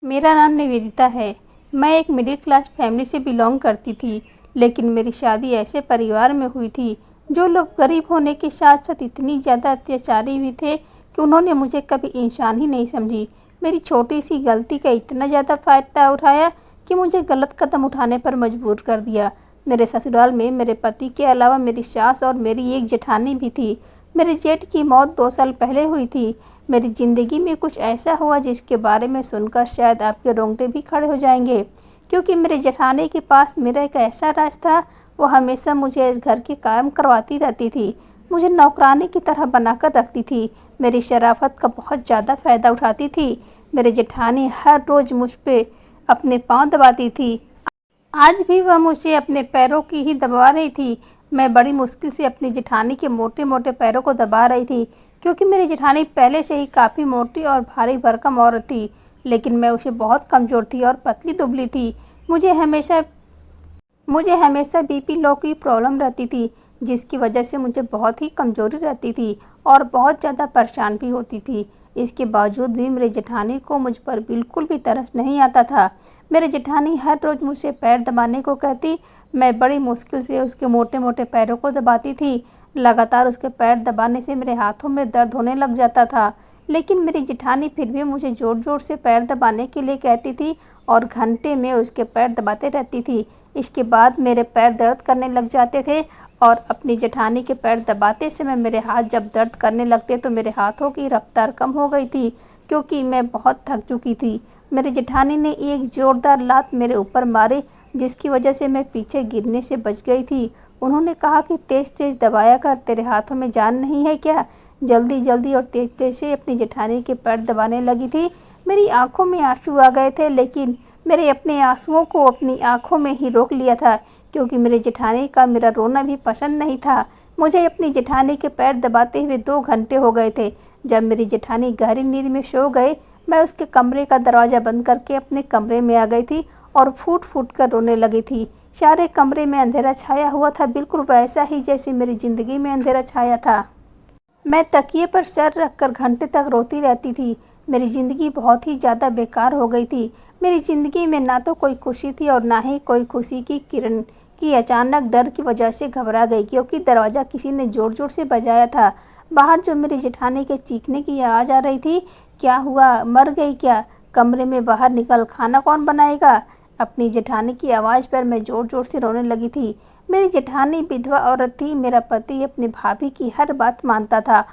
मेरा नाम निवेदिता है। मैं एक मिडिल क्लास फैमिली से बिलोंग करती थी, लेकिन मेरी शादी ऐसे परिवार में हुई थी जो लोग गरीब होने के साथ साथ इतनी ज़्यादा अत्याचारी भी थे कि उन्होंने मुझे कभी इंसान ही नहीं समझी। मेरी छोटी सी गलती का इतना ज़्यादा फ़ायदा उठाया कि मुझे गलत कदम उठाने पर मजबूर कर दिया। मेरे ससुराल में मेरे पति के अलावा मेरी सास और मेरी एक जेठानी भी थी। मेरे जेठ की मौत 2 साल पहले हुई थी। मेरी ज़िंदगी में कुछ ऐसा हुआ जिसके बारे में सुनकर शायद आपके रोंगटे भी खड़े हो जाएंगे, क्योंकि मेरे जेठानी के पास मेरा एक ऐसा राज था। वो हमेशा मुझे इस घर के काम करवाती रहती थी, मुझे नौकरानी की तरह बनाकर रखती थी, मेरी शराफत का बहुत ज़्यादा फ़ायदा उठाती थी। मेरी जेठानी हर रोज़ मुझ पे अपने पाँव दबाती थी। आज भी वह मुझे अपने पैरों की ही दबा रही थी। मैं बड़ी मुश्किल से अपनी जेठानी के मोटे मोटे पैरों को दबा रही थी, क्योंकि मेरी जेठानी पहले से ही काफ़ी मोटी और भारी भरकम औरत थी, लेकिन मैं उसे बहुत कमज़ोर थी और पतली दुबली थी। मुझे हमेशा बीपी लो की प्रॉब्लम रहती थी, जिसकी वजह से मुझे बहुत ही कमज़ोरी रहती थी और बहुत ज़्यादा परेशान भी होती थी। इसके बावजूद भी मेरी जेठानी को मुझ पर बिल्कुल भी तरस नहीं आता था। मेरी जेठानी हर रोज़ मुझसे पैर दबाने को कहती। मैं बड़ी मुश्किल से उसके मोटे मोटे पैरों को दबाती थी। लगातार उसके पैर दबाने से मेरे हाथों में दर्द होने लग जाता था, लेकिन मेरी जेठानी फिर भी मुझे ज़ोर ज़ोर से पैर दबाने के लिए कहती थी और घंटे में उसके पैर दबाते रहती थी। इसके बाद मेरे पैर दर्द करने लग जाते थे और अपनी जेठानी के पैर दबाते समय मेरे हाथ जब दर्द करने लगते तो मेरे हाथों की रफ्तार कम हो गई थी, क्योंकि मैं बहुत थक चुकी थी। मेरी जेठानी ने एक ज़ोरदार लात मेरे ऊपर मारी, जिसकी वजह से मैं पीछे गिरने से बच गई थी। उन्होंने कहा कि तेज़ तेज़ दबाया कर, तेरे हाथों में जान नहीं है क्या। जल्दी जल्दी और तेज़ तेज़ से अपनी जेठानी के पैर दबाने लगी थी। मेरी आंखों में आंसू आ गए थे, लेकिन मेरे अपने आंसुओं को अपनी आंखों में ही रोक लिया था, क्योंकि मेरी जेठानी का मेरा रोना भी पसंद नहीं था। मुझे अपनी जेठानी के पैर दबाते हुए 2 घंटे हो गए थे। जब मेरी जेठानी गहरी नींद में सो गए, मैं उसके कमरे का दरवाज़ा बंद करके अपने कमरे में आ गई थी और फूट फूट कर रोने लगी थी। सारे कमरे में अंधेरा छाया हुआ था, बिल्कुल वैसा ही जैसे मेरी ज़िंदगी में अंधेरा छाया था। मैं तकिए पर सर रखकर घंटे तक रोती रहती थी। मेरी ज़िंदगी बहुत ही ज़्यादा बेकार हो गई थी। मेरी ज़िंदगी में ना तो कोई खुशी थी और ना ही कोई खुशी की किरण की। अचानक डर की वजह से घबरा गई, क्योंकि दरवाज़ा किसी ने ज़ोर ज़ोर से बजाया था। बाहर जो मेरी जेठानी के चीखने की आवाज़ आ रही थी। क्या हुआ, मर गई क्या? कमरे में बाहर निकल, खाना कौन बनाएगा? अपनी जेठानी की आवाज़ पर मैं ज़ोर ज़ोर से रोने लगी थी। मेरी जेठानी विधवा औरत थी। मेरा पति अपनी भाभी की हर बात मानता था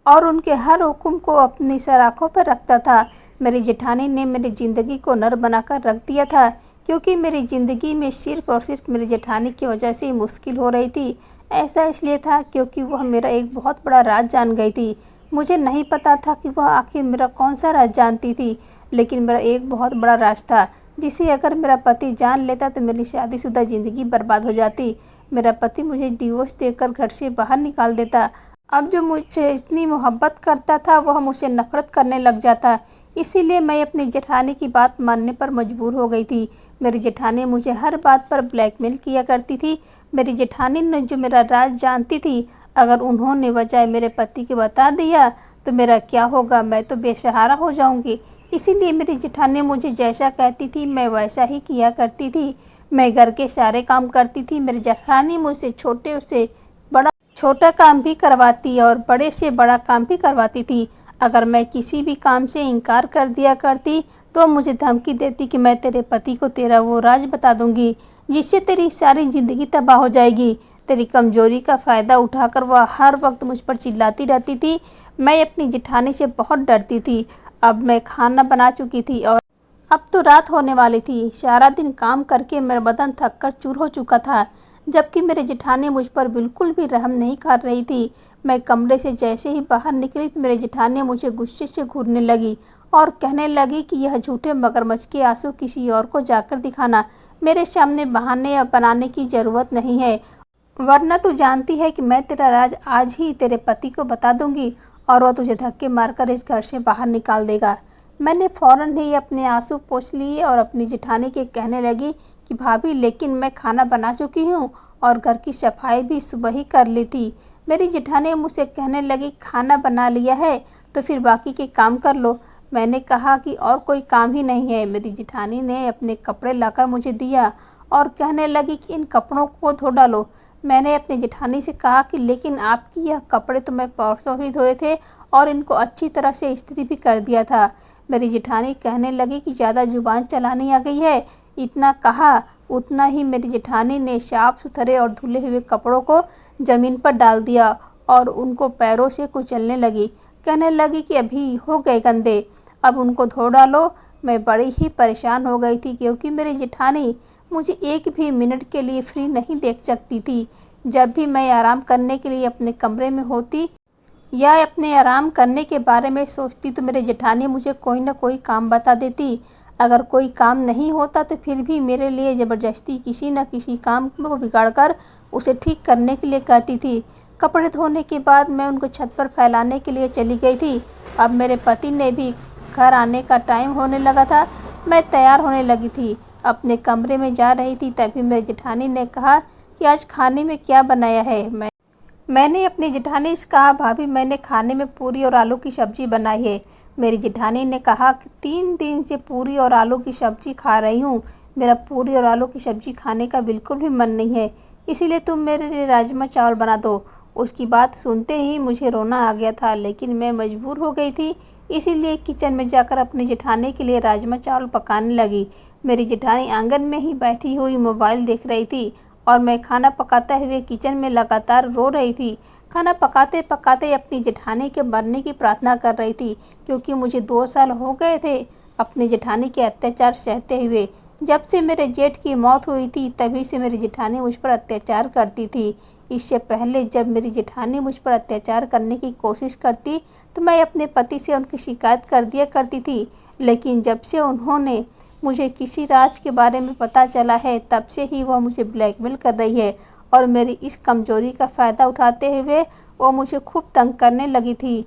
और उनके हर हुक्म को अपनी सराखों पर रखता था। मेरी जेठानी ने मेरी ज़िंदगी को नर बनाकर रख दिया था, क्योंकि मेरी ज़िंदगी में सिर्फ़ और सिर्फ मेरी जेठानी की वजह से ही मुश्किल हो रही थी। ऐसा इसलिए था क्योंकि वह मेरा एक बहुत बड़ा राज जान गई थी। मुझे नहीं पता था कि वह आखिर मेरा कौन सा राज जानती थी, लेकिन मेरा एक बहुत बड़ा राज था, जिसे अगर मेरा पति जान लेता तो मेरी शादीशुदा ज़िंदगी बर्बाद हो जाती। मेरा पति मुझे डिवोर्स देकर घर से बाहर निकाल देता। अब जो मुझसे इतनी मोहब्बत करता था, वह मुझसे नफ़रत करने लग जाता। इसीलिए मैं अपनी जेठानी की बात मानने पर मजबूर हो गई थी। मेरी जेठानी मुझे हर बात पर ब्लैकमेल किया करती थी। मेरी जेठानी ने जो मेरा राज जानती थी, अगर उन्होंने बजाय मेरे पति के बता दिया तो मेरा क्या होगा? मैं तो बेसहारा हो जाऊंगी। इसीलिए मेरी जेठानी मुझे जैसा कहती थी मैं वैसा ही किया करती थी। मैं घर के सारे काम करती थी। मेरी जेठानी मुझसे छोटे से बड़ा छोटा काम भी करवाती और बड़े से बड़ा काम भी करवाती थी। अगर मैं किसी भी काम से इनकार कर दिया करती तो मुझे धमकी देती कि मैं तेरे पति को तेरा वो राज बता दूंगी, जिससे तेरी सारी ज़िंदगी तबाह हो जाएगी। तेरी कमज़ोरी का फ़ायदा उठाकर वह हर वक्त मुझ पर चिल्लाती रहती थी। मैं अपनी जेठानी से बहुत डरती थी। अब मैं खाना बना चुकी थी और अब तो रात होने वाली थी। सारा दिन काम करके मेरा बदन थक कर चूर हो चुका था, जबकि मेरी जेठानी मुझ पर बिल्कुल भी रहम नहीं कर रही थी। मैं कमरे से जैसे ही बाहर निकली तो मेरी जेठानी मुझे गुस्से से घूरने लगी और कहने लगी कि यह झूठे मगरमच्छ के आंसू किसी और को जाकर दिखाना। मेरे सामने बहाने बनाने की ज़रूरत नहीं है, वरना तू जानती है कि मैं तेरा राज आज ही तेरे पति को बता दूंगी और वह तुझे धक्के मारकर इस घर से बाहर निकाल देगा। मैंने फ़ौरन ही अपने आंसू पोंछ लिए और अपनी जेठानी के कहने लगी कि भाभी, लेकिन मैं खाना बना चुकी हूँ और घर की सफाई भी सुबह ही कर ली थी। मेरी जेठानी मुझसे कहने लगी, खाना बना लिया है तो फिर बाकी के काम कर लो। मैंने कहा कि और कोई काम ही नहीं है। मेरी जेठानी ने अपने कपड़े लाकर मुझे दिया और कहने लगी कि इन कपड़ों को धो डालो। मैंने अपनी जेठानी से कहा कि लेकिन आपकी यह कपड़े तो मैं परसों ही धोए थे और इनको अच्छी तरह से इस्त्री भी कर दिया था। मेरी जेठानी कहने लगी कि ज़्यादा जुबान चलानी आ गई है। इतना कहा उतना ही मेरी जेठानी ने साफ सुथरे और धुले हुए कपड़ों को ज़मीन पर डाल दिया और उनको पैरों से कुचलने लगी। कहने लगी कि अभी हो गए गंदे, अब उनको धो डालो। मैं बड़ी ही परेशान हो गई थी क्योंकि मेरी जेठानी मुझे एक भी मिनट के लिए फ्री नहीं देख सकती थी। जब भी मैं आराम करने के लिए अपने कमरे में होती या अपने आराम करने के बारे में सोचती तो मेरी जेठानी मुझे कोई ना कोई काम बता देती। अगर कोई काम नहीं होता तो फिर भी मेरे लिए ज़बरदस्ती किसी न किसी काम को बिगाड़कर उसे ठीक करने के लिए कहती थी। कपड़े धोने के बाद मैं उनको छत पर फैलाने के लिए चली गई थी। अब मेरे पति ने भी घर आने का टाइम होने लगा था। मैं तैयार होने लगी थी, अपने कमरे में जा रही थी, तभी मेरी जेठानी ने कहा कि आज खाने में क्या बनाया है। मैंने अपनी जेठानी से कहा, भाभी मैंने खाने में पूरी और आलू की सब्ज़ी बनाई है। मेरी जेठानी ने कहा कि 3 दिन से पूरी और आलू की सब्ज़ी खा रही हूँ, मेरा पूरी और आलू की सब्ज़ी खाने का बिल्कुल भी मन नहीं है, इसीलिए तुम मेरे लिए राजमा चावल बना दो। उसकी बात सुनते ही मुझे रोना आ गया था, लेकिन मैं मजबूर हो गई थी, इसीलिए किचन में जाकर अपनी जेठानी के लिए राजमा चावल पकाने लगी। मेरी जेठानी आंगन में ही बैठी हुई मोबाइल देख रही थी और मैं खाना पकाते हुए किचन में लगातार रो रही थी। खाना पकाते पकाते अपनी जेठानी के मरने की प्रार्थना कर रही थी, क्योंकि मुझे 2 साल हो गए थे अपनी जेठानी के अत्याचार सहते हुए। जब से मेरे जेठ की मौत हुई थी तभी से मेरी जेठानी मुझ पर अत्याचार करती थी। इससे पहले जब मेरी जेठानी मुझ पर अत्याचार करने की कोशिश करती तो मैं अपने पति से उनकी शिकायत कर दिया करती थी, लेकिन जब से उन्होंने मुझे किसी राज के बारे में पता चला है तब से ही वह मुझे ब्लैकमेल कर रही है और मेरी इस कमजोरी का फ़ायदा उठाते हुए वो मुझे खूब तंग करने लगी थी।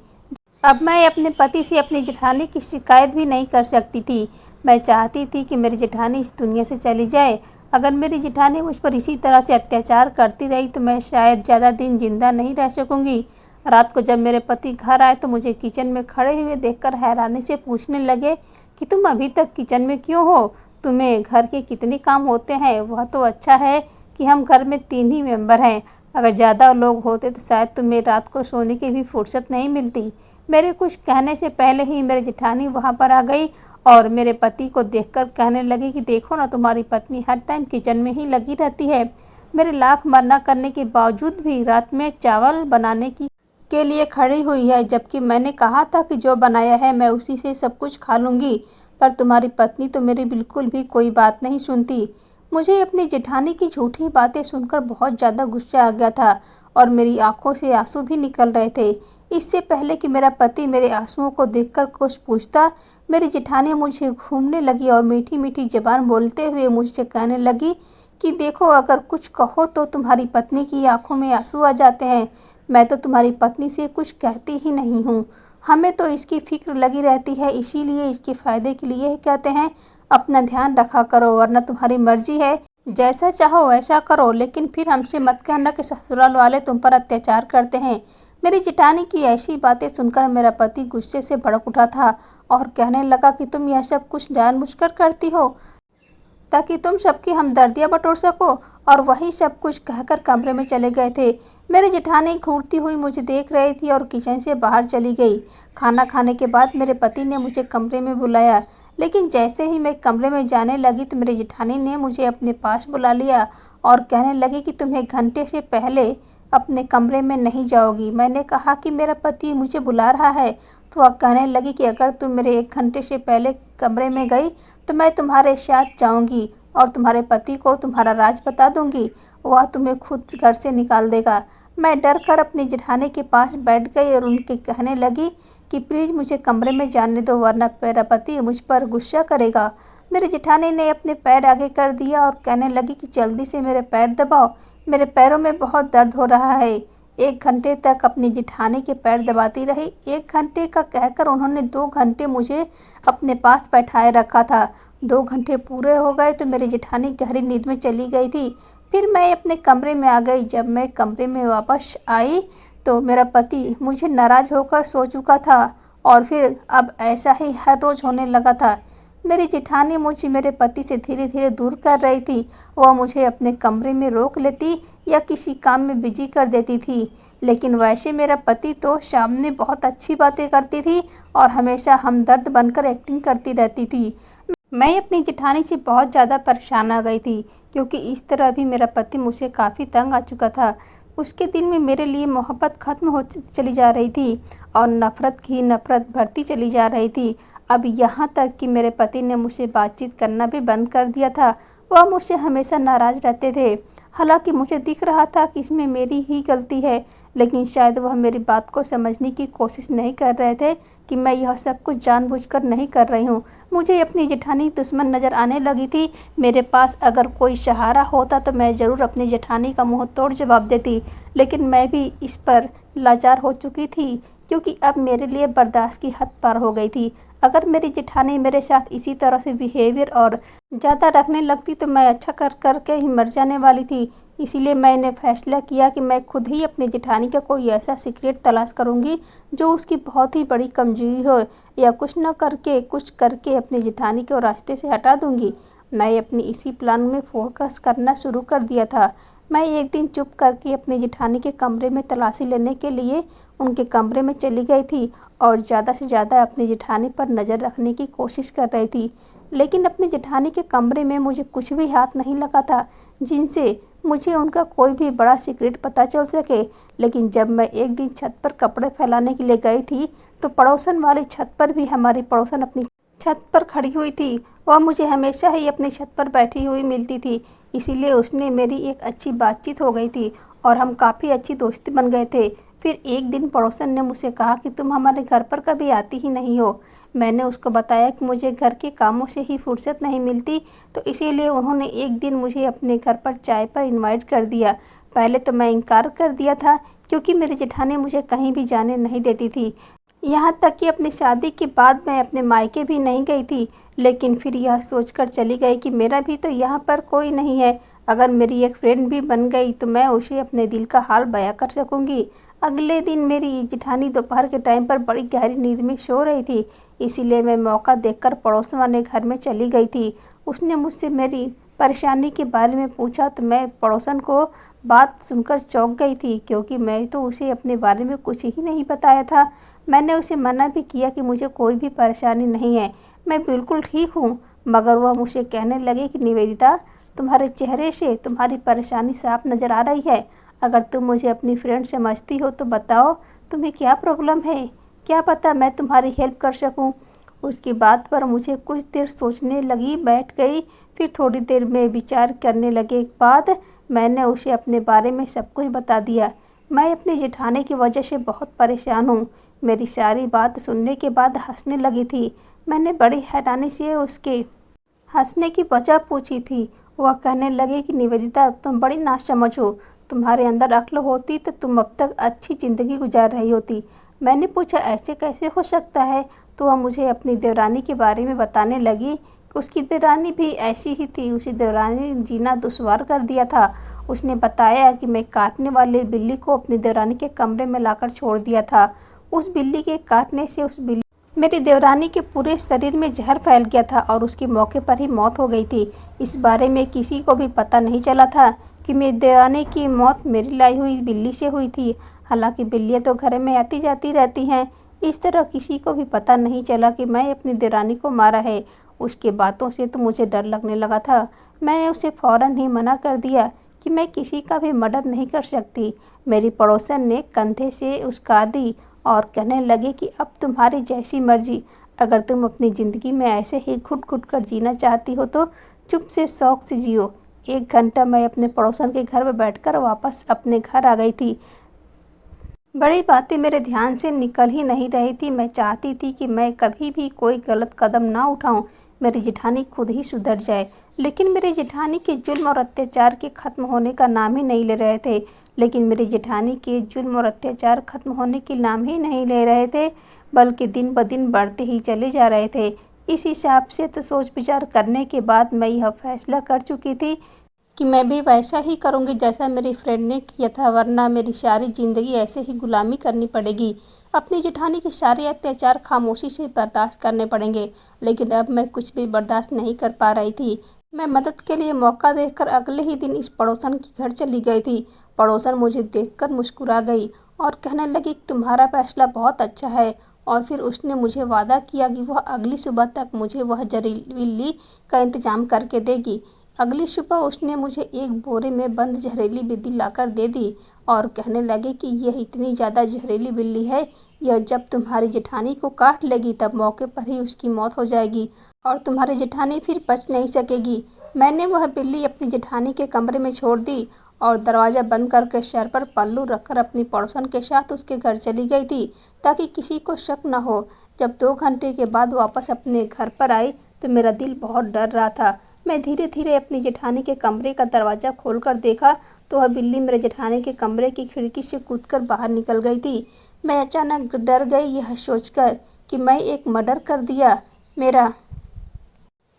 अब मैं अपने पति से अपनी जेठानी की शिकायत भी नहीं कर सकती थी। मैं चाहती थी कि मेरी जेठानी इस दुनिया से चली जाए। अगर मेरी जेठानी मुझ पर इसी तरह से अत्याचार करती रही तो मैं शायद ज़्यादा दिन जिंदा नहीं रह सकूंगी। रात को जब मेरे पति घर आए तो मुझे किचन में खड़े हुए देखकर हैरानी से पूछने लगे कि तुम अभी तक किचन में क्यों हो? तुम्हें घर के कितने काम होते हैं? वह तो अच्छा है कि हम घर में 3 ही मेंबर हैं। अगर ज़्यादा लोग होते तो शायद तुम्हें रात को सोने की भी फुर्सत नहीं मिलती। मेरे कुछ कहने से पहले ही मेरी जेठानी वहाँ पर आ गई और मेरे पति को देखकर कहने लगी कि देखो ना, तुम्हारी पत्नी हर टाइम किचन में ही लगी रहती है। मेरे लाख मना करने के बावजूद भी रात में चावल बनाने के लिए खड़ी हुई है, जबकि मैंने कहा था कि जो बनाया है मैं उसी से सब कुछ खा लूँगी। पर तुम्हारी पत्नी तो मेरी बिल्कुल भी कोई बात नहीं सुनती। मुझे अपनी जेठानी की झूठी बातें सुनकर बहुत ज़्यादा गुस्सा आ गया था और मेरी आंखों से आंसू भी निकल रहे थे। इससे पहले कि मेरा पति मेरे आंसुओं को देखकर कुछ पूछता, मेरी जेठानी मुझे घूमने लगी और मीठी मीठी ज़बान बोलते हुए मुझसे कहने लगी कि देखो, अगर कुछ कहो तो तुम्हारी पत्नी की आंखों में आंसू आ जाते हैं। मैं तो तुम्हारी पत्नी से कुछ कहती ही नहीं हूँ। हमें तो इसकी फिक्र लगी रहती है, इसीलिए इसके फ़ायदे के लिए कहते हैं अपना ध्यान रखा करो, वरना तुम्हारी मर्जी है, जैसा चाहो वैसा करो, लेकिन फिर हमसे मत कहना कि ससुराल वाले तुम पर अत्याचार करते हैं। मेरी जेठानी की ऐसी बातें सुनकर मेरा पति गुस्से से भड़क उठा था और कहने लगा कि तुम यह सब कुछ जानबूझकर करती हो ताकि तुम सबकी हमदर्दियाँ बटोर सको, और वही सब कुछ कहकर कमरे में चले गए थे। मेरी जेठानी घूरती हुई मुझे देख रही थी और किचन से बाहर चली गई। खाना खाने के बाद मेरे पति ने मुझे कमरे में बुलाया, लेकिन जैसे ही मैं कमरे में जाने लगी तो मेरी जेठानी ने मुझे अपने पास बुला लिया और कहने लगी कि तुम 1 घंटे से पहले अपने कमरे में नहीं जाओगी। मैंने कहा कि मेरा पति मुझे बुला रहा है, तो वह कहने लगी कि अगर तुम मेरे 1 घंटे से पहले कमरे में गई तो मैं तुम्हारे साथ जाऊंगी और तुम्हारे पति को तुम्हारा राज बता दूंगी, वह तुम्हें खुद घर से निकाल देगा। मैं डर कर अपनी जेठानी के पास बैठ गई और उनके कहने लगी कि प्लीज़ मुझे कमरे में जाने दो, वरना मेरा पति मुझ पर गुस्सा करेगा। मेरी जेठानी ने अपने पैर आगे कर दिया और कहने लगी कि जल्दी से मेरे पैर दबाओ, मेरे पैरों में बहुत दर्द हो रहा है। 1 घंटे तक अपनी जेठानी के पैर दबाती रही। 1 घंटे का कहकर उन्होंने 2 घंटे मुझे अपने पास बैठाए रखा था। 2 घंटे पूरे हो गए तो मेरी जेठानी गहरी नींद में चली गई थी। फिर मैं अपने कमरे में आ गई। जब मैं कमरे में वापस आई तो मेरा पति मुझे नाराज़ होकर सो चुका था और फिर अब ऐसा ही हर रोज़ होने लगा था। मेरी जेठानी मुझे मेरे पति से धीरे धीरे दूर कर रही थी। वह मुझे अपने कमरे में रोक लेती या किसी काम में बिजी कर देती थी। लेकिन वैसे मेरा पति तो सामने बहुत अच्छी बातें करती थी और हमेशा हमदर्द बनकर एक्टिंग करती रहती थी। मैं अपनी जेठानी से बहुत ज़्यादा परेशान आ गई थी, क्योंकि इस तरह भी मेरा पति मुझसे काफ़ी तंग आ चुका था। उसके दिल में मेरे लिए मोहब्बत ख़त्म होती चली जा रही थी और नफ़रत की नफ़रत बढ़ती चली जा रही थी। अब यहाँ तक कि मेरे पति ने मुझसे बातचीत करना भी बंद कर दिया था। वह मुझसे हमेशा नाराज़ रहते थे। हालांकि मुझे दिख रहा था कि इसमें मेरी ही गलती है, लेकिन शायद वह मेरी बात को समझने की कोशिश नहीं कर रहे थे कि मैं यह सब कुछ जानबूझकर नहीं कर रही हूँ। मुझे अपनी जेठानी दुश्मन नज़र आने लगी थी। मेरे पास अगर कोई सहारा होता तो मैं ज़रूर अपनी जेठानी का मुँह तोड़ जवाब देती, लेकिन मैं भी इस पर लाचार हो चुकी थी, क्योंकि अब मेरे लिए बर्दाश्त की हद पार हो गई थी। अगर मेरी जेठानी मेरे साथ इसी तरह से बिहेवियर और ज़्यादा रखने लगती तो मैं अच्छा कर के ही मर जाने वाली थी। इसीलिए मैंने फैसला किया कि मैं खुद ही अपनी जेठानी का कोई ऐसा सीक्रेट तलाश करूंगी जो उसकी बहुत ही बड़ी कमजोरी हो, या कुछ करके अपनी जेठानी को रास्ते से हटा दूंगी। मैं अपनी इसी प्लान में फोकस करना शुरू कर दिया था। मैं एक दिन चुप करके अपनी जेठानी के कमरे में तलाशी लेने के लिए उनके कमरे में चली गई थी और ज़्यादा से ज़्यादा अपनी जेठानी पर नज़र रखने की कोशिश कर रही थी। लेकिन अपनी जेठानी के कमरे में मुझे कुछ भी हाथ नहीं लगा था जिनसे मुझे उनका कोई भी बड़ा सीक्रेट पता चल सके। लेकिन जब मैं एक दिन छत पर कपड़े फैलाने के लिए गई थी तो पड़ोसन वाली छत पर भी हमारी पड़ोसन अपनी छत पर खड़ी हुई थी। वह मुझे हमेशा ही अपनी छत पर बैठी हुई मिलती थी, इसीलिए उसने मेरी एक अच्छी बातचीत हो गई थी और हम काफ़ी अच्छी दोस्ती बन गए थे। फिर एक दिन पड़ोसन ने मुझसे कहा कि तुम हमारे घर पर कभी आती ही नहीं हो। मैंने उसको बताया कि मुझे घर के कामों से ही फुर्सत नहीं मिलती, तो इसीलिए उन्होंने एक दिन मुझे अपने घर पर चाय पर इनवाइट कर दिया। पहले तो मैं इनकार कर दिया था, क्योंकि मेरी जेठानी मुझे कहीं भी जाने नहीं देती थी। यहाँ तक कि अपनी शादी के बाद मैं अपने मायके भी नहीं गई थी। लेकिन फिर यह सोचकर चली गई कि मेरा भी तो यहाँ पर कोई नहीं है। अगर मेरी एक फ्रेंड भी बन गई तो मैं उसे अपने दिल का हाल बयां कर सकूँगी। अगले दिन मेरी जेठानी दोपहर के टाइम पर बड़ी गहरी नींद में सो रही थी, इसीलिए मैं मौका देखकर पड़ोस वाले घर में चली गई थी। उसने मुझसे मेरी परेशानी के बारे में पूछा तो मैं पड़ोसन को बात सुनकर चौंक गई थी, क्योंकि मैं तो उसे अपने बारे में कुछ ही नहीं बताया था। मैंने उसे मना भी किया कि मुझे कोई भी परेशानी नहीं है, मैं बिल्कुल ठीक हूँ। मगर वह मुझे कहने लगे कि निवेदिता, तुम्हारे चेहरे से तुम्हारी परेशानी साफ नज़र आ रही है। अगर तुम मुझे अपनी फ्रेंड समझती हो तो बताओ तुम्हें क्या प्रॉब्लम है, क्या पता मैं तुम्हारी हेल्प कर सकूं। उसकी बात पर मुझे कुछ देर सोचने लगी, बैठ गई। फिर थोड़ी देर में विचार करने लगे बाद मैंने उसे अपने बारे में सब कुछ बता दिया। मैं अपनी जेठानी की वजह से बहुत परेशान हूँ। मेरी सारी बात सुनने के बाद हंसने लगी थी। मैंने बड़ी हैरानी से उसके हंसने की वजह पूछी थी। वह कहने लगे कि निवेदिता, तुम बड़ी नासमझ हो। तुम्हारे अंदर अक्ल होती तो तुम अब तक अच्छी ज़िंदगी गुजार रही होती। मैंने पूछा ऐसे कैसे हो सकता है? तो वह मुझे अपनी देवरानी के बारे में बताने लगी। उसकी देवरानी भी ऐसी ही थी। उसी देवरानी ने जीना दुश्वार कर दिया था। उसने बताया कि मैं काटने वाली बिल्ली को अपनी देवरानी के कमरे में लाकर छोड़ दिया था। उस बिल्ली के काटने से मेरी देवरानी के पूरे शरीर में जहर फैल गया था और उसकी मौके पर ही मौत हो गई थी। इस बारे में किसी को भी पता नहीं चला था कि मेरी देवरानी की मौत मेरी लाई हुई बिल्ली से हुई थी। हालांकि बिल्लियाँ तो घर में आती जाती रहती हैं। इस तरह किसी को भी पता नहीं चला कि मैं अपनी देवरानी को मारा है। उसके बातों से तो मुझे डर लगने लगा था। मैंने उसे फ़ौरन ही मना कर दिया कि मैं किसी का भी मर्डर नहीं कर सकती। मेरी पड़ोसन ने कंधे से उसका दी और कहने लगे कि अब तुम्हारी जैसी मर्जी। अगर तुम अपनी ज़िंदगी में ऐसे ही घुट घुट कर जीना चाहती हो तो चुप से शौक से जियो। 1 घंटा मैं अपने पड़ोसन के घर में बैठकर वापस अपने घर आ गई थी। बड़ी बातें मेरे ध्यान से निकल ही नहीं रही थी। मैं चाहती थी कि मैं कभी भी कोई गलत कदम ना उठाऊं, मेरी जेठानी खुद ही सुधर जाए। लेकिन मेरी जेठानी के जुल्म और अत्याचार के ख़त्म होने का नाम ही नहीं ले रहे थे। बल्कि दिन ब दिन बढ़ते ही चले जा रहे थे। इस हिसाब से तो सोच विचार करने के बाद मैं यह फैसला कर चुकी थी कि मैं भी वैसा ही करूँगी जैसा मेरी फ्रेंड ने किया था, वरना मेरी सारी ज़िंदगी ऐसे ही गुलामी करनी पड़ेगी। अपनी जेठानी के सारे अत्याचार खामोशी से बर्दाश्त करने पड़ेंगे। लेकिन अब मैं कुछ भी बर्दाश्त नहीं कर पा रही थी। मैं मदद के लिए मौका देखकर अगले ही दिन इस पड़ोसन के घर चली गई थी। पड़ोसन मुझे देखकर मुस्कुरा गई और कहने लगी, तुम्हारा फैसला बहुत अच्छा है। और फिर उसने मुझे वादा किया कि वह अगली सुबह तक मुझे वह जहरीली बिल्ली का इंतजाम करके देगी। अगली सुबह उसने मुझे एक बोरे में बंद जहरीली बिल्ली लाकर दे दी और कहने लगे कि यह इतनी ज़्यादा जहरीली बिल्ली है, यह जब तुम्हारी जेठानी को काट लेगी तब मौके पर ही उसकी मौत हो जाएगी और तुम्हारी जेठानी फिर बच नहीं सकेगी। मैंने वह बिल्ली अपनी जेठानी के कमरे में छोड़ दी और दरवाज़ा बंद करके सर पर पल्लू रखकर अपनी पड़ोसन के साथ उसके घर चली गई थी ताकि किसी को शक न हो। जब 2 घंटे के बाद वापस अपने घर पर आई तो मेरा दिल बहुत डर रहा था। मैं धीरे धीरे अपनी जेठानी के कमरे का दरवाज़ा खोलकर देखा तो वह बिल्ली मेरे जेठानी के कमरे की खिड़की से कूदकर बाहर निकल गई थी। मैं अचानक डर गई यह सोचकर कि मैं एक मर्डर कर दिया। मेरा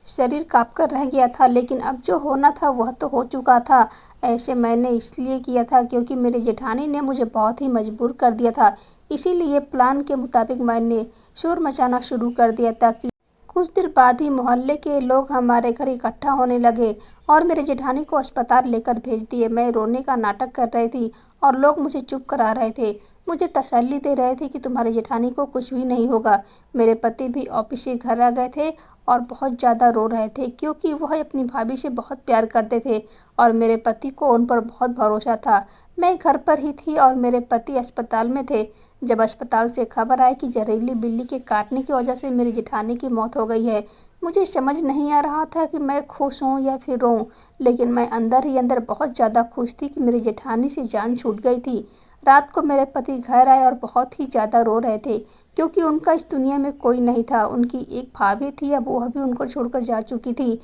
शरीर कांपकर रह गया था, लेकिन अब जो होना था वह तो हो चुका था। ऐसे मैंने इसलिए किया था क्योंकि मेरी जेठानी ने मुझे बहुत ही मजबूर कर दिया था। इसीलिए प्लान के मुताबिक मैंने शोर मचाना शुरू कर दिया ताकि कुछ देर बाद ही मोहल्ले के लोग हमारे घर इकट्ठा होने लगे और मेरे जेठानी को अस्पताल लेकर भेज दिए। मैं रोने का नाटक कर रही थी और लोग मुझे चुप करा रहे थे, मुझे तसल्ली दे रहे थे कि तुम्हारी जेठानी को कुछ भी नहीं होगा। मेरे पति भी ऑफिस से घर आ गए थे और बहुत ज़्यादा रो रहे थे क्योंकि वह अपनी भाभी से बहुत प्यार करते थे और मेरे पति को उन पर बहुत भरोसा था। मैं घर पर ही थी और मेरे पति अस्पताल में थे। जब अस्पताल से खबर आई कि जहरीली बिल्ली के काटने की वजह से मेरी जेठानी की मौत हो गई है, मुझे समझ नहीं आ रहा था कि मैं खुश हूँ या फिर रोऊँ, लेकिन मैं अंदर ही अंदर बहुत ज़्यादा खुश थी कि मेरी जेठानी से जान छूट गई थी। रात को मेरे पति घर आए और बहुत ही ज़्यादा रो रहे थे क्योंकि उनका इस दुनिया में कोई नहीं था। उनकी एक भाभी थी, अब वह भी उनको छोड़कर जा चुकी थी।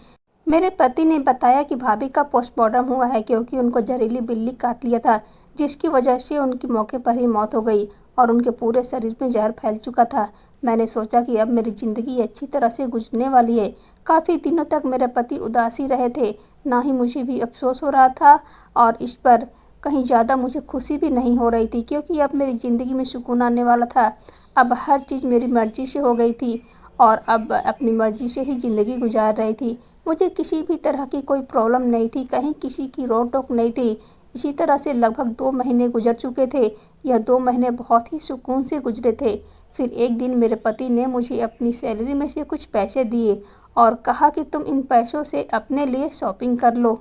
मेरे पति ने बताया कि भाभी का पोस्टमार्टम हुआ है क्योंकि उनको जहरीली बिल्ली काट लिया था, जिसकी वजह से उनकी मौके पर ही मौत हो गई और उनके पूरे शरीर में जहर फैल चुका था। मैंने सोचा कि अब मेरी ज़िंदगी अच्छी तरह से गुजरने वाली है। काफ़ी दिनों तक मेरे पति उदासी रहे थे, ना ही मुझे भी अफसोस हो रहा था और इस पर कहीं ज़्यादा मुझे खुशी भी नहीं हो रही थी क्योंकि अब मेरी ज़िंदगी में सुकून आने वाला था। अब हर चीज़ मेरी मर्ज़ी से हो गई थी और अब अपनी मर्ज़ी से ही ज़िंदगी गुजार रही थी। मुझे किसी भी तरह की कोई प्रॉब्लम नहीं थी, कहीं किसी की रोक टोक नहीं थी। इसी तरह से लगभग 2 महीने गुजर चुके थे। यह 2 महीने बहुत ही सुकून से गुजरे थे। फिर एक दिन मेरे पति ने मुझे अपनी सैलरी में से कुछ पैसे दिए और कहा कि तुम इन पैसों से अपने लिए शॉपिंग कर लो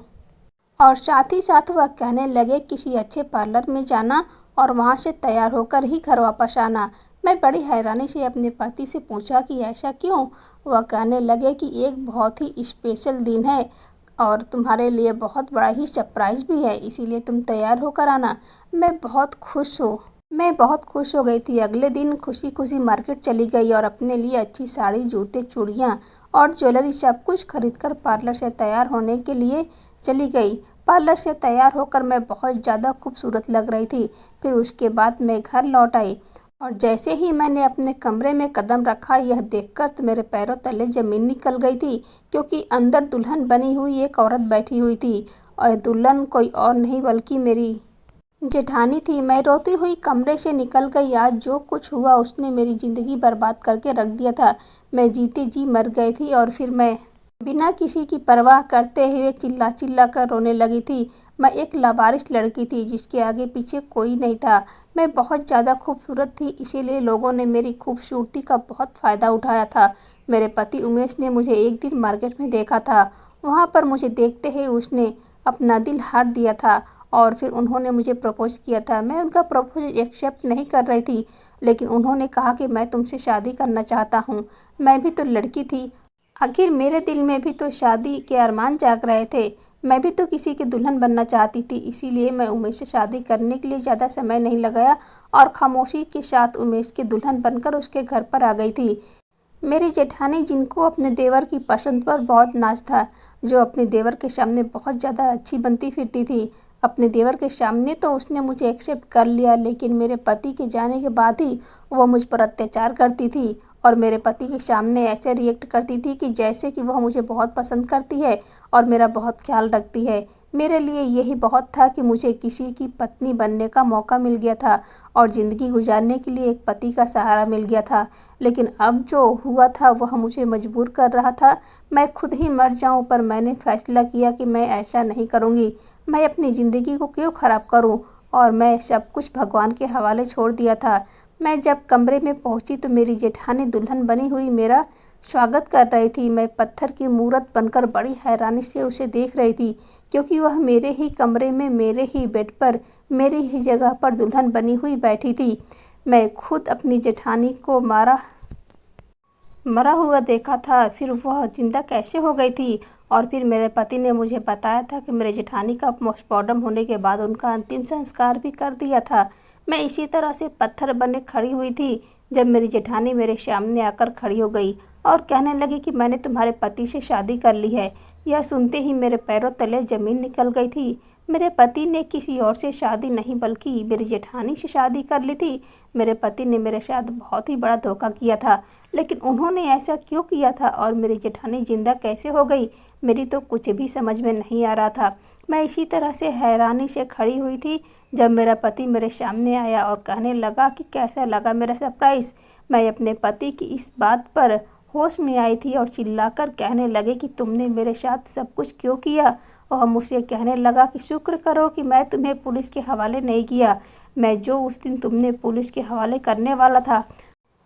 और साथ ही साथ वह कहने लगे किसी अच्छे पार्लर में जाना और वहाँ से तैयार होकर ही घर वापस आना। मैं बड़ी हैरानी से अपने पति से पूछा कि ऐसा क्यों? वह कहने लगे कि एक बहुत ही स्पेशल दिन है और तुम्हारे लिए बहुत बड़ा ही सरप्राइज़ भी है, इसीलिए तुम तैयार होकर आना। मैं बहुत खुश हो गई थी। अगले दिन खुशी खुशी मार्केट चली गई और अपने लिए अच्छी साड़ी, जूते, चूड़ियाँ और ज्वेलरी सब कुछ खरीदकर पार्लर से तैयार होने के लिए चली गई। पार्लर से तैयार होकर मैं बहुत ज़्यादा खूबसूरत लग रही थी। फिर उसके बाद मैं घर लौट आई और जैसे ही मैंने अपने कमरे में कदम रखा, यह देखकर तो मेरे पैरों तले ज़मीन निकल गई थी क्योंकि अंदर दुल्हन बनी हुई एक औरत बैठी हुई थी और दुल्हन कोई और नहीं बल्कि मेरी जेठानी थी। मैं रोती हुई कमरे से निकल गई। आज जो कुछ हुआ उसने मेरी ज़िंदगी बर्बाद करके रख दिया था। मैं जीते जी मर गई थी और फिर मैं बिना किसी की परवाह करते हुए चिल्ला चिल्ला कर रोने लगी थी। मैं एक लावारिस लड़की थी जिसके आगे पीछे कोई नहीं था। मैं बहुत ज़्यादा खूबसूरत थी, इसीलिए लोगों ने मेरी खूबसूरती का बहुत फ़ायदा उठाया था। मेरे पति उमेश ने मुझे एक दिन मार्केट में देखा था। वहाँ पर मुझे देखते ही उसने अपना दिल हार दिया था और फिर उन्होंने मुझे प्रपोज़ किया था। मैं उनका प्रपोज़ एक्सेप्ट नहीं कर रही थी, लेकिन उन्होंने कहा कि मैं तुमसे शादी करना चाहता हूँ। मैं भी तो लड़की थी, आखिर मेरे दिल में भी तो शादी के अरमान जाग रहे थे। मैं भी तो किसी की दुल्हन बनना चाहती थी, इसीलिए मैं उमेश से शादी करने के लिए ज़्यादा समय नहीं लगाया और खामोशी के साथ उमेश की दुल्हन बनकर उसके घर पर आ गई थी। मेरी जेठानी, जिनको अपने देवर की पसंद पर बहुत नाज था, जो अपने देवर के सामने बहुत ज़्यादा अच्छी बनती फिरती थी, अपने देवर के सामने तो उसने मुझे एक्सेप्ट कर लिया, लेकिन मेरे पति के जाने के बाद ही वह मुझ पर अत्याचार करती थी और मेरे पति के सामने ऐसे रिएक्ट करती थी कि जैसे कि वह मुझे बहुत पसंद करती है और मेरा बहुत ख्याल रखती है। मेरे लिए यही बहुत था कि मुझे किसी की पत्नी बनने का मौका मिल गया था और ज़िंदगी गुजारने के लिए एक पति का सहारा मिल गया था। लेकिन अब जो हुआ था वह मुझे मजबूर कर रहा था। मैं खुद ही मर जाऊं, पर मैंने फैसला किया कि मैं ऐसा नहीं करूंगी। मैं अपनी ज़िंदगी को क्यों ख़राब करूं, और मैं सब कुछ भगवान के हवाले छोड़ दिया था। मैं जब कमरे में पहुंची तो मेरी जेठानी दुल्हन बनी हुई मेरा स्वागत कर रही थी। मैं पत्थर की मूरत बनकर बड़ी हैरानी से उसे देख रही थी, क्योंकि वह मेरे ही कमरे में, मेरे ही बेड पर, मेरी ही जगह पर दुल्हन बनी हुई बैठी थी। मैं खुद अपनी जेठानी को मरा हुआ देखा था, फिर वह जिंदा कैसे हो गई थी। और फिर मेरे पति ने मुझे बताया था कि मेरे जेठानी का पोस्टमार्टम होने के बाद उनका अंतिम संस्कार भी कर दिया था। मैं इसी तरह से पत्थर बने खड़ी हुई थी जब मेरी जेठानी मेरे सामने आकर खड़ी हो गई और कहने लगी कि मैंने तुम्हारे पति से शादी कर ली है। यह सुनते ही मेरे पैरों तले जमीन निकल गई थी। मेरे पति ने किसी और से शादी नहीं बल्कि मेरी जेठानी से शादी कर ली थी। मेरे पति ने मेरे साथ बहुत ही बड़ा धोखा किया था, लेकिन उन्होंने ऐसा क्यों किया था और मेरी जेठानी जिंदा कैसे हो गई, मेरी तो कुछ भी समझ में नहीं आ रहा था। मैं इसी तरह से हैरानी से खड़ी हुई थी जब मेरा पति मेरे सामने आया और कहने लगा कि कैसा लगा मेरा सरप्राइज़। मैं अपने पति की इस बात पर होश में आई थी और चिल्लाकर कहने लगे कि तुमने मेरे साथ सब कुछ क्यों किया। वह मुझसे कहने लगा कि शुक्र करो कि मैं तुम्हें पुलिस के हवाले नहीं किया। मैं जो उस दिन तुमने पुलिस के हवाले करने वाला था,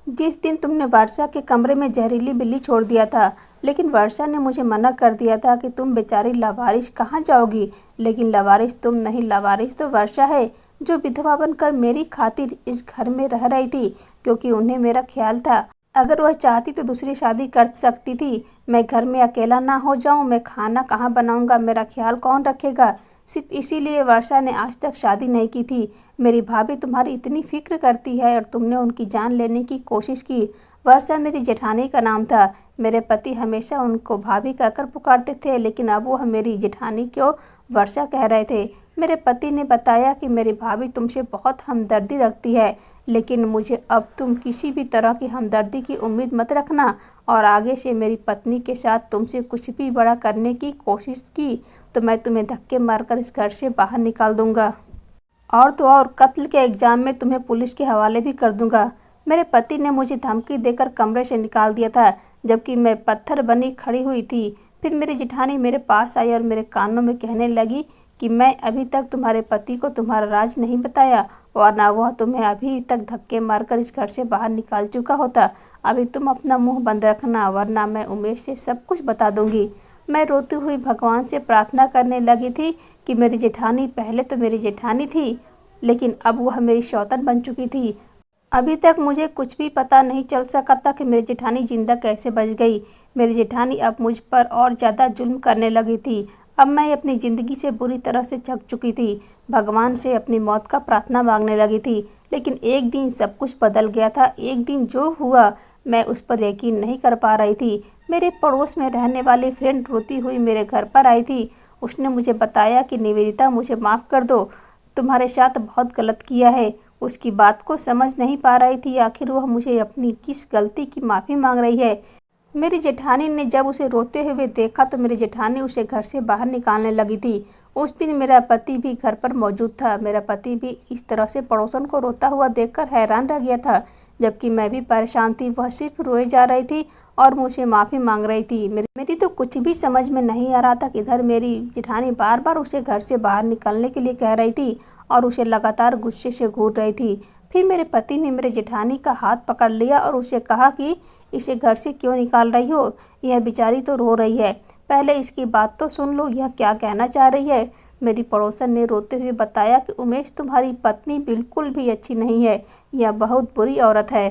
जिस दिन तुमने वर्षा के कमरे में जहरीली बिल्ली छोड़ दिया था। लेकिन वर्षा ने मुझे मना कर दिया था कि तुम बेचारी लावारिस कहाँ जाओगी। लेकिन लावारिस तुम नहीं, लावारिस तो वर्षा है, जो विधवा बनकर मेरी खातिर इस घर में रह रही थी, क्योंकि उन्हें मेरा ख्याल था। अगर वह चाहती तो दूसरी शादी कर सकती थी। मैं घर में अकेला ना हो जाऊं, मैं खाना कहाँ बनाऊंगा, मेरा ख्याल कौन रखेगा। सिर्फ इसीलिए वर्षा ने आज तक शादी नहीं की थी। मेरी भाभी तुम्हारी इतनी फिक्र करती है और तुमने उनकी जान लेने की कोशिश की। वर्षा मेरी जेठानी का नाम था। मेरे पति हमेशा उनको भाभी कहकर पुकारते थे, लेकिन अब वह मेरी जेठानी को वर्षा कह रहे थे। मेरे पति ने बताया कि मेरी भाभी तुमसे बहुत हमदर्दी रखती है, लेकिन मुझे अब तुम किसी भी तरह की हमदर्दी की उम्मीद मत रखना। और आगे से मेरी पत्नी के साथ तुमसे कुछ भी बड़ा करने की कोशिश की तो मैं तुम्हें धक्के मारकर इस घर से बाहर निकाल दूंगा, और तो और कत्ल के इल्जाम में तुम्हें पुलिस के हवाले भी कर दूंगा। मेरे पति ने मुझे धमकी देकर कमरे से निकाल दिया था जबकि मैं पत्थर बनी खड़ी हुई थी। फिर मेरी जेठानी मेरे पास आई और मेरे कानों में कहने लगी कि मैं अभी तक तुम्हारे पति को तुम्हारा राज नहीं बताया, वरना वह तुम्हें अभी तक धक्के मारकर इस घर से बाहर निकाल चुका होता। अभी तुम अपना मुंह बंद रखना, वरना मैं उमेश से सब कुछ बता दूंगी। मैं रोती हुई भगवान से प्रार्थना करने लगी थी कि मेरी जेठानी पहले तो मेरी जेठानी थी, लेकिन अब वह मेरी सौतन बन चुकी थी। अभी तक मुझे कुछ भी पता नहीं चल सका था कि मेरी जेठानी जिंदा कैसे बच गई। मेरी जेठानी अब मुझ पर और ज़्यादा जुल्म करने लगी थी। अब मैं अपनी ज़िंदगी से बुरी तरह से थक चुकी थी। भगवान से अपनी मौत का प्रार्थना मांगने लगी थी। लेकिन एक दिन सब कुछ बदल गया था। एक दिन जो हुआ मैं उस पर यकीन नहीं कर पा रही थी। मेरे पड़ोस में रहने वाली फ्रेंड रोती हुई मेरे घर पर आई थी। उसने मुझे बताया कि निवेदिता, मुझे माफ़ कर दो, तुम्हारे साथ बहुत गलत किया है। उसकी बात को समझ नहीं पा रही थी, आखिर वह मुझे अपनी किस गलती की माफ़ी मांग रही है। मेरी जेठानी ने जब उसे रोते हुए देखा तो मेरी जेठानी उसे घर से बाहर निकालने लगी थी। उस दिन मेरा पति भी घर पर मौजूद था। मेरा पति भी इस तरह से पड़ोसन को रोता हुआ देखकर हैरान रह गया था, जबकि मैं भी परेशान थी। वह सिर्फ रोए जा रही थी और मुझे माफ़ी मांग रही थी। मेरी तो कुछ भी समझ में नहीं आ रहा था कि इधर मेरी जेठानी बार बार उसे घर से बाहर निकलने के लिए कह रही थी और उसे लगातार गुस्से से घूर रही थी। फिर मेरे पति ने मेरे जेठानी का हाथ पकड़ लिया और उसे कहा कि इसे घर से क्यों निकाल रही हो, यह बेचारी तो रो रही है, पहले इसकी बात तो सुन लो, यह क्या कहना चाह रही है। मेरी पड़ोसन ने रोते हुए बताया कि उमेश, तुम्हारी पत्नी बिल्कुल भी अच्छी नहीं है, यह बहुत बुरी औरत है।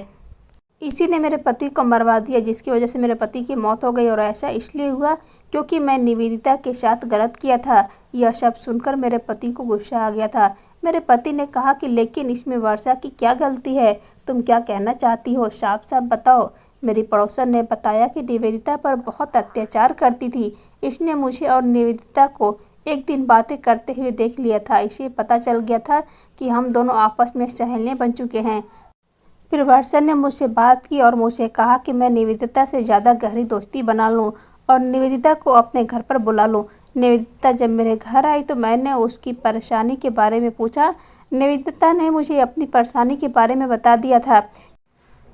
इसी ने मेरे पति को मरवा दिया, जिसकी वजह से मेरे पति की मौत हो गई। और ऐसा इसलिए हुआ क्योंकि मैं निवेदिता के साथ गलत किया था। यह शब्द सुनकर मेरे पति को गुस्सा आ गया था। मेरे पति ने कहा कि लेकिन इसमें वर्षा की क्या गलती है, तुम क्या कहना चाहती हो, साफ साफ बताओ। मेरी पड़ोसन ने बताया कि निवेदिता पर बहुत अत्याचार करती थी। इसने मुझे और निवेदिता को एक दिन बातें करते हुए देख लिया था। इसे पता चल गया था कि हम दोनों आपस में सहेलियां बन चुके हैं। फिर वर्षा ने मुझसे बात की और मुझसे कहा कि मैं निवेदिता से ज़्यादा गहरी दोस्ती बना लूं और निवेदिता को अपने घर पर बुला लूं। निवेदिता जब मेरे घर आई तो मैंने उसकी परेशानी के बारे में पूछा। निवेदिता ने मुझे अपनी परेशानी के बारे में बता दिया था,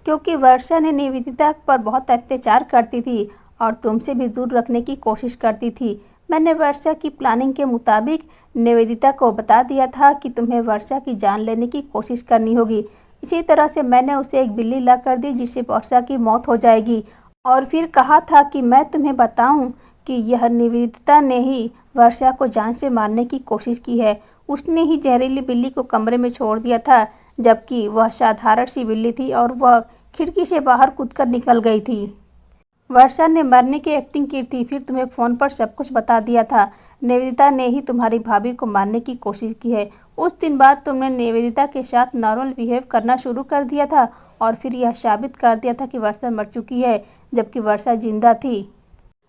क्योंकि वर्षा ने निवेदिता पर बहुत अत्याचार करती थी और तुमसे भी दूर रखने की कोशिश करती थी। मैंने वर्षा की प्लानिंग के मुताबिक निवेदिता को बता दिया था कि तुम्हें वर्षा की जान लेने की कोशिश करनी होगी। इसी तरह से मैंने उसे एक बिल्ली ला कर दी जिससे वर्षा की मौत हो जाएगी, और फिर कहा था कि मैं तुम्हें बताऊं कि यह निवेदिता ने ही वर्षा को जान से मारने की कोशिश की है। उसने ही जहरीली बिल्ली को कमरे में छोड़ दिया था, जबकि वह साधारण सी बिल्ली थी और वह खिड़की से बाहर कूदकर निकल गई थी। वर्षा ने मरने की एक्टिंग की थी, फिर तुम्हें फ़ोन पर सब कुछ बता दिया था। निवेदिता ने ही तुम्हारी भाभी को मारने की कोशिश की है। उस दिन बाद तुमने निवेदिता के साथ नॉर्मल बिहेव करना शुरू कर दिया था और फिर यह साबित कर दिया था कि वर्षा मर चुकी है, जबकि वर्षा जिंदा थी।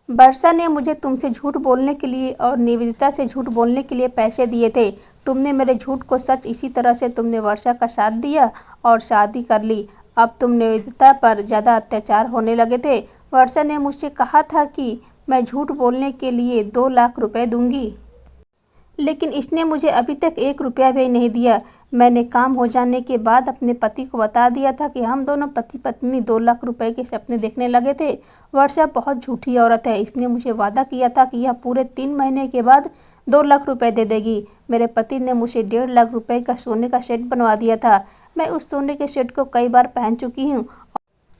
वर्षा ने मुझे तुमसे झूठ बोलने के लिए और निवेदिता से झूठ बोलने के लिए पैसे दिए थे। तुमने मेरे झूठ को सच, इसी तरह से तुमने वर्षा का साथ दिया और शादी कर ली। अब तुम निवेदिता पर ज़्यादा अत्याचार होने लगे थे। वर्षा ने मुझसे कहा था कि मैं झूठ बोलने के लिए 2 लाख रुपए दूंगी, लेकिन इसने मुझे अभी तक 1 रुपया भी नहीं दिया। मैंने काम हो जाने के बाद अपने पति को बता दिया था कि हम दोनों पति पत्नी 2 लाख रुपए के सपने देखने लगे थे। वर्षा बहुत झूठी औरत है। इसने मुझे वादा किया था कि यह पूरे 3 महीने के बाद 2 लाख रुपए दे देगी। मेरे पति ने मुझे 1.5 लाख रुपए का सोने का सेट बनवा दिया था। मैं उस सोने के सेट को कई बार पहन चुकी हूँ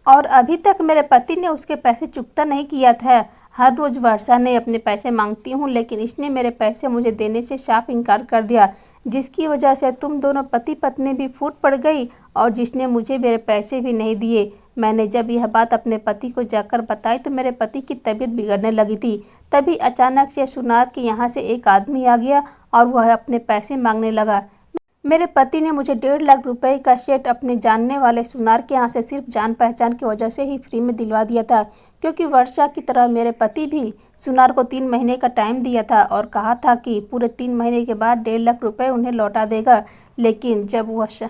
और अभी तक मेरे पति ने उसके पैसे चुकता नहीं किया था। हर रोज़ वर्षा ने अपने पैसे मांगती हूँ, लेकिन इसने मेरे पैसे मुझे देने से साफ इनकार कर दिया, जिसकी वजह से तुम दोनों पति पत्नी भी फूट पड़ गई और जिसने मुझे मेरे पैसे भी नहीं दिए। मैंने जब यह बात अपने पति को जाकर बताई तो मेरे पति की तबीयत बिगड़ने लगी थी। तभी अचानक से सुनार के यहाँ से एक आदमी आ गया और वह अपने पैसे मांगने लगा। मेरे पति ने मुझे 1.5 लाख रुपए का सेट अपने जानने वाले सुनार के यहाँ से सिर्फ जान पहचान की वजह से ही फ्री में दिलवा दिया था, क्योंकि वर्षा की तरह मेरे पति भी सुनार को 3 महीने का टाइम दिया था और कहा था कि पूरे 3 महीने के बाद 1.5 लाख रुपए उन्हें लौटा देगा। लेकिन जब वह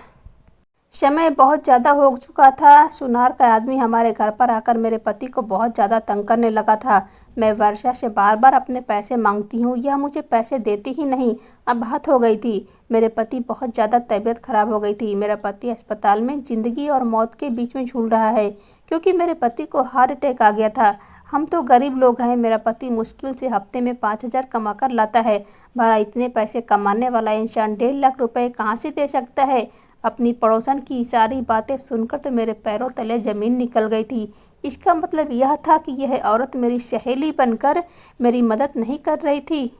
समय बहुत ज़्यादा हो चुका था, सुनार का आदमी हमारे घर पर आकर मेरे पति को बहुत ज़्यादा तंग करने लगा था। मैं वर्षा से बार बार अपने पैसे मांगती हूँ, यह मुझे पैसे देती ही नहीं। अब बात हो गई थी। मेरे पति बहुत ज़्यादा तबीयत खराब हो गई थी। मेरा पति अस्पताल में ज़िंदगी और मौत के बीच में झूल रहा है, क्योंकि मेरे पति को हार्ट अटैक आ गया था। हम तो गरीब लोग हैं। मेरा पति मुश्किल से हफ्ते में 5,000 कमा कर लाता है। भला इतने पैसे कमाने वाला इंसान 1.5 लाख रुपए कहाँ से दे सकता है? अपनी पड़ोसन की सारी बातें सुनकर तो मेरे पैरों तले ज़मीन निकल गई थी। इसका मतलब यह था कि यह औरत मेरी सहेली बनकर मेरी मदद नहीं कर रही थी,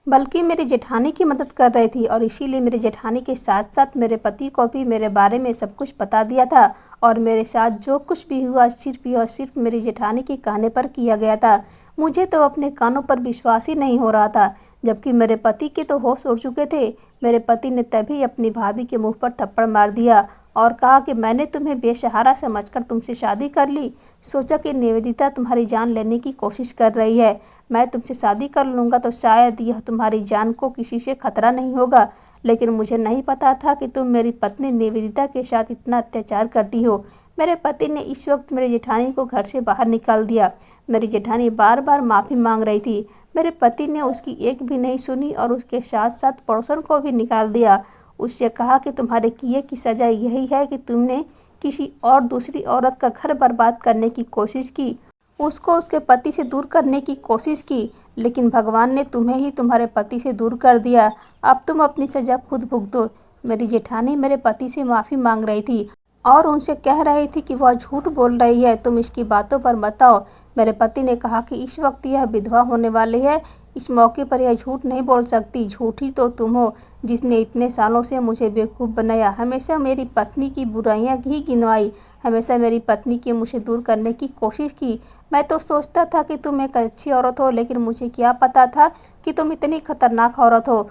बल्कि मेरी जेठानी की मदद कर रही थी, और इसीलिए मेरी जेठानी के साथ साथ मेरे पति को भी मेरे बारे में सब कुछ बता दिया था। और मेरे साथ जो कुछ भी हुआ सिर्फ मेरी जेठानी के कहने पर किया गया था। मुझे तो अपने कानों पर विश्वास ही नहीं हो रहा था, जबकि मेरे पति के तो होश उड़ चुके थे। मेरे पति ने तभी अपनी भाभी के मुँह पर थप्पड़ मार दिया और कहा कि मैंने तुम्हें बेसहारा समझकर तुमसे शादी कर ली। सोचा कि निवेदिता तुम्हारी जान लेने की कोशिश कर रही है। मैं तुमसे शादी कर लूँगा तो शायद यह तुम्हारी जान को किसी से खतरा नहीं होगा, लेकिन मुझे नहीं पता था कि तुम मेरी पत्नी निवेदिता के साथ इतना अत्याचार करती हो। मेरे पति ने इस वक्त मेरी जेठानी को घर से बाहर निकाल दिया। मेरी जेठानी बार बार माफ़ी मांग रही थी। मेरे पति ने उसकी एक भी नहीं सुनी और उसके साथ साथ पड़ोसन को भी निकाल दिया। उससे कहा कि तुम्हारे किए की सज़ा यही है कि तुमने किसी और दूसरी औरत का घर बर्बाद करने की कोशिश की, उसको उसके पति से दूर करने की कोशिश की, लेकिन भगवान ने तुम्हें ही तुम्हारे पति से दूर कर दिया। अब तुम अपनी सज़ा खुद भुगतो। मेरी जेठानी मेरे पति से माफ़ी मांग रही थी और उनसे कह रही थी कि वह झूठ बोल रही है, तुम इसकी बातों पर मत आओ। मेरे पति ने कहा कि इस वक्त यह विधवा होने वाली है, इस मौके पर यह झूठ नहीं बोल सकती। झूठी तो तुम हो जिसने इतने सालों से मुझे बेवकूफ़ बनाया, हमेशा मेरी पत्नी की बुराइयां ही गिनवाई, हमेशा मेरी पत्नी के मुझे दूर करने की कोशिश की। मैं तो सोचता था कि तुम एक अच्छी औरत हो, लेकिन मुझे क्या पता था कि तुम इतनी खतरनाक औरत हो।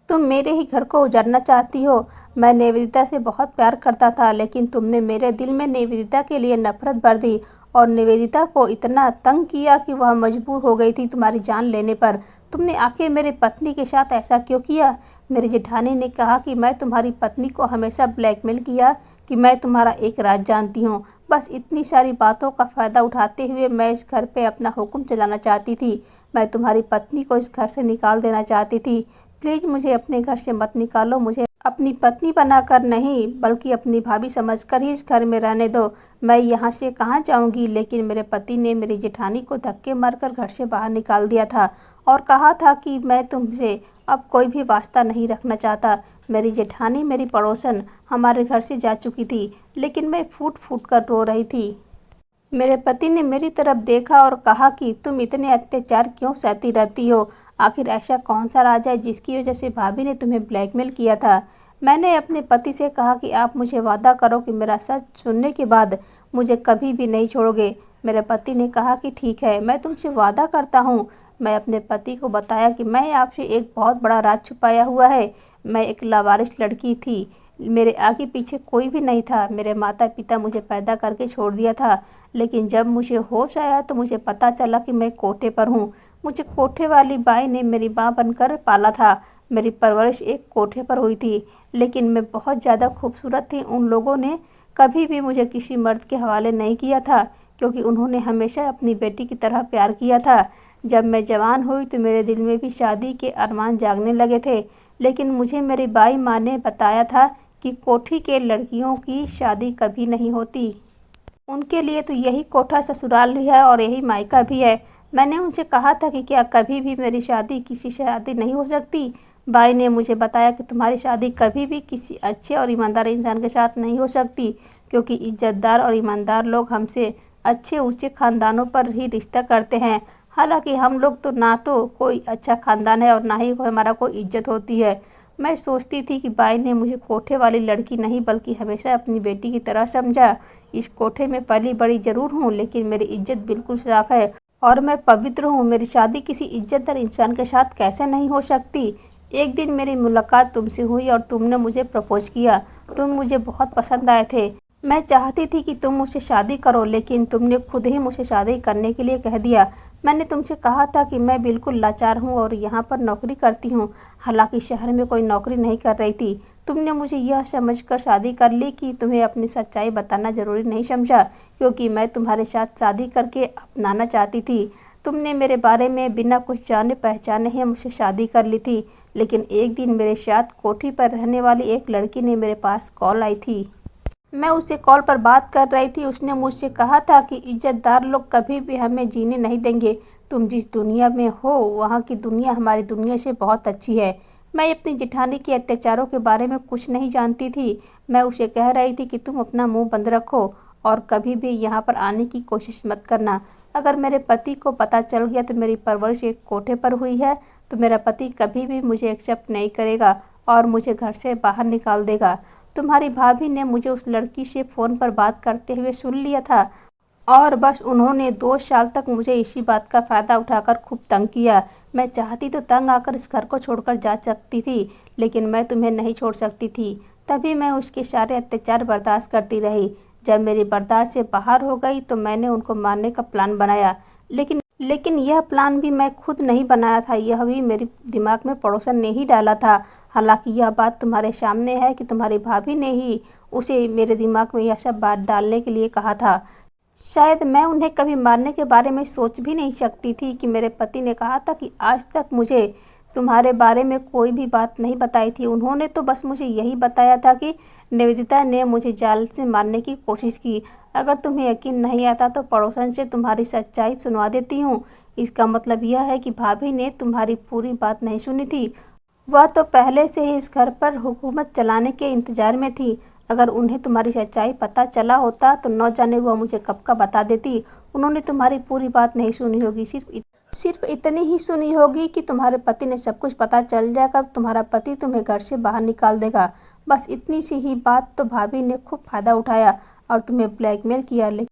तुम मेरे ही घर को उजाड़ना चाहती हो। मैं निवेदिता से बहुत प्यार करता था, लेकिन तुमने मेरे दिल में निवेदिता के लिए नफरत भर दी और निवेदिता को इतना तंग किया कि वह मजबूर हो गई थी तुम्हारी जान लेने पर। तुमने आखिर मेरी पत्नी के साथ ऐसा क्यों किया? मेरी जेठानी ने कहा कि मैं तुम्हारी पत्नी को हमेशा ब्लैकमेल किया कि मैं तुम्हारा एक राज जानती हूँ। बस इतनी सारी बातों का फ़ायदा उठाते हुए मैं इस घर पे अपना हुक्म चलाना चाहती थी। मैं तुम्हारी पत्नी को इस घर से निकाल देना चाहती थी। प्लीज़ मुझे अपने घर से मत निकालो, मुझे अपनी पत्नी बनाकर नहीं बल्कि अपनी भाभी समझकर ही इस घर में रहने दो। मैं यहाँ से कहाँ जाऊँगी। लेकिन मेरे पति ने मेरी जेठानी को धक्के मारकर घर से बाहर निकाल दिया था और कहा था कि मैं तुमसे अब कोई भी वास्ता नहीं रखना चाहता। मेरी जेठानी मेरी पड़ोसन हमारे घर से जा चुकी थी, लेकिन मैं फूट फूट कर रो रही थी। मेरे पति ने मेरी तरफ देखा और कहा कि तुम इतने अत्याचार क्यों सहती रहती हो। आखिर ऐसा कौन सा राज है जिसकी वजह से भाभी ने तुम्हें ब्लैकमेल किया था। मैंने अपने पति से कहा कि आप मुझे वादा करो कि मेरा सच सुनने के बाद मुझे कभी भी नहीं छोड़ोगे। मेरे पति ने कहा कि ठीक है, मैं तुमसे वादा करता हूँ। मैं अपने पति को बताया कि मैं आपसे एक बहुत बड़ा राज छुपाया हुआ है। मैं एक लावारिस लड़की थी, मेरे आगे पीछे कोई भी नहीं था। मेरे माता पिता मुझे पैदा करके छोड़ दिया था, लेकिन जब मुझे होश आया तो मुझे पता चला कि मैं कोठे पर हूँ। मुझे कोठे वाली बाई ने मेरी माँ बनकर पाला था। मेरी परवरिश एक कोठे पर हुई थी, लेकिन मैं बहुत ज़्यादा खूबसूरत थी। उन लोगों ने कभी भी मुझे किसी मर्द के हवाले नहीं किया था, क्योंकि उन्होंने हमेशा अपनी बेटी की तरह प्यार किया था। जब मैं जवान हुई तो मेरे दिल में भी शादी के अरमान जागने लगे थे, लेकिन मुझे मेरी बाई माँ ने बताया था कि कोठी के लड़कियों की शादी कभी नहीं होती। उनके लिए तो यही कोठा ससुराल भी है और यही मायका भी है। मैंने उनसे कहा था कि क्या कभी भी मेरी शादी किसी से शादी नहीं हो सकती। बाई ने मुझे बताया कि तुम्हारी शादी कभी भी किसी अच्छे और ईमानदार इंसान के साथ नहीं हो सकती, क्योंकि इज्जतदार और ईमानदार लोग हमसे अच्छे ऊंचे खानदानों पर ही रिश्ता करते हैं। हालांकि हम लोग तो ना तो कोई अच्छा खानदान है और ना ही हमारा कोई इज्जत होती है। मैं सोचती थी कि बाई ने मुझे कोठे वाली लड़की नहीं बल्कि हमेशा अपनी बेटी की तरह समझा। इस कोठे में पली बड़ी जरूर हूँ, लेकिन मेरी इज्जत बिल्कुल साफ है और मैं पवित्र हूँ। मेरी शादी किसी इज्जतदार इंसान के साथ कैसे नहीं हो सकती। एक दिन मेरी मुलाकात तुमसे हुई और तुमने मुझे प्रपोज किया। तुम मुझे बहुत पसंद आए थे। मैं चाहती थी कि तुम मुझसे शादी करो, लेकिन तुमने खुद ही मुझसे शादी करने के लिए कह दिया। मैंने तुमसे कहा था कि मैं बिल्कुल लाचार हूँ और यहाँ पर नौकरी करती हूँ, हालांकि शहर में कोई नौकरी नहीं कर रही थी। तुमने मुझे यह समझकर शादी कर ली कि तुम्हें अपनी सच्चाई बताना ज़रूरी नहीं समझा, क्योंकि मैं तुम्हारे साथ शादी करके अपनाना चाहती थी। तुमने मेरे बारे में बिना कुछ जाने पहचाने ही मुझसे शादी कर ली थी। लेकिन एक दिन मेरे साथ कोठी पर रहने वाली एक लड़की ने मेरे पास कॉल आई थी। मैं उससे कॉल पर बात कर रही थी। उसने मुझसे कहा था कि इज्जतदार लोग कभी भी हमें जीने नहीं देंगे। तुम जिस दुनिया में हो वहाँ की दुनिया हमारी दुनिया से बहुत अच्छी है। मैं अपनी जेठानी के अत्याचारों के बारे में कुछ नहीं जानती थी। मैं उसे कह रही थी कि तुम अपना मुंह बंद रखो और कभी भी यहाँ पर आने की कोशिश मत करना। अगर मेरे पति को पता चल गया तो मेरी परवरिश एक कोठे पर हुई है, तो मेरा पति कभी भी मुझे एक्सेप्ट नहीं करेगा और मुझे घर से बाहर निकाल देगा। तुम्हारी भाभी ने मुझे उस लड़की से फ़ोन पर बात करते हुए सुन लिया था और बस उन्होंने 2 साल तक मुझे इसी बात का फ़ायदा उठाकर खूब तंग किया। मैं चाहती तो तंग आकर इस घर को छोड़कर जा सकती थी, लेकिन मैं तुम्हें नहीं छोड़ सकती थी। तभी मैं उसके सारे अत्याचार बर्दाश्त करती रही। जब मेरी बर्दाश्त से बाहर हो गई तो मैंने उनको मारने का प्लान बनाया। लेकिन यह प्लान भी मैं खुद नहीं बनाया था, यह भी मेरे दिमाग में पड़ोसन ने ही डाला था। हालांकि यह बात तुम्हारे सामने है कि तुम्हारी भाभी ने ही उसे मेरे दिमाग में यह सब बात डालने के लिए कहा था। शायद मैं उन्हें कभी मारने के बारे में सोच भी नहीं सकती थी कि मेरे पति ने कहा था कि आज तक मुझे तुम्हारे बारे में कोई भी बात नहीं बताई थी। उन्होंने तो बस मुझे यही बताया था कि निवेदिता ने मुझे जाल से मारने की कोशिश की। अगर तुम्हें यकीन नहीं आता तो पड़ोसन से तुम्हारी सच्चाई सुनवा देती हूँ। इसका मतलब यह है कि भाभी ने तुम्हारी पूरी बात नहीं सुनी थी। वह तो पहले से ही इस घर पर हुकूमत चलाने के इंतजार में थी। अगर उन्हें तुम्हारी सच्चाई पता चला होता तो न जाने वह मुझे कब का बता देती। उन्होंने तुम्हारी पूरी बात नहीं सुनी होगी, सिर्फ इतनी ही सुनी होगी कि तुम्हारे पति ने सब कुछ पता चल जाएगा, तुम्हारा पति तुम्हें घर से बाहर निकाल देगा। बस इतनी सी ही बात तो भाभी ने खूब फायदा उठाया और तुम्हें ब्लैकमेल किया। लेकिन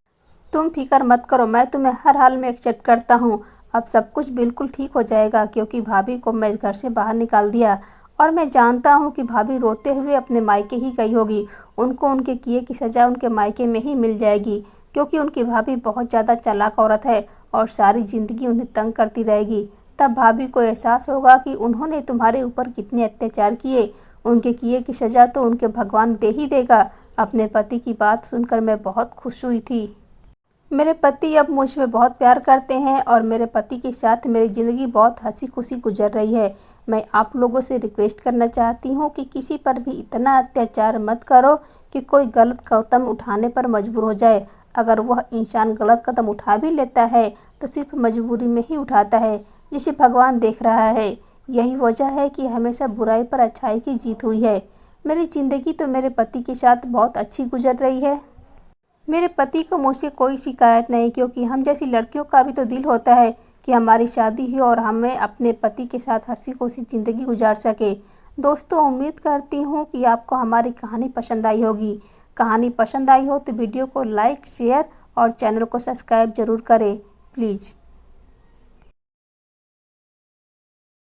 तुम फिक्र मत करो, मैं तुम्हें हर हाल में एक्सेप्ट करता हूँ। अब सब कुछ बिल्कुल ठीक हो जाएगा, क्योंकि भाभी को मैं इस घर से बाहर निकाल दिया और मैं जानता हूँ कि भाभी रोते हुए अपने मायके ही गई होगी। उनको उनके किए की सज़ा उनके मायके में ही मिल जाएगी, क्योंकि उनकी भाभी बहुत ज़्यादा चालाक औरत है और सारी ज़िंदगी उन्हें तंग करती रहेगी। तब भाभी को एहसास होगा कि उन्होंने तुम्हारे ऊपर कितने अत्याचार किए। उनके किए की सज़ा तो उनके भगवान दे ही देगा। अपने पति की बात सुनकर मैं बहुत खुश हुई थी। मेरे पति अब मुझ में बहुत प्यार करते हैं और मेरे पति के साथ मेरी ज़िंदगी बहुत हंसी खुशी गुजर रही है। मैं आप लोगों से रिक्वेस्ट करना चाहती हूँ कि किसी पर भी इतना अत्याचार मत करो कि कोई गलत कदम उठाने पर मजबूर हो जाए। अगर वह इंसान गलत कदम उठा भी लेता है तो सिर्फ मजबूरी में ही उठाता है, जिसे भगवान देख रहा है। यही वजह है कि हमेशा बुराई पर अच्छाई की जीत हुई है। मेरी ज़िंदगी तो मेरे पति के साथ बहुत अच्छी गुजर रही है। मेरे पति को मुझसे कोई शिकायत नहीं, क्योंकि हम जैसी लड़कियों का भी तो दिल होता है कि हमारी शादी हो और हमें अपने पति के साथ हंसी खुशी ज़िंदगी गुजार सके। दोस्तों, उम्मीद करती हूँ कि आपको हमारी कहानी पसंद आई होगी। कहानी पसंद आई हो तो वीडियो को लाइक, शेयर और चैनल को सब्सक्राइब ज़रूर करें प्लीज़।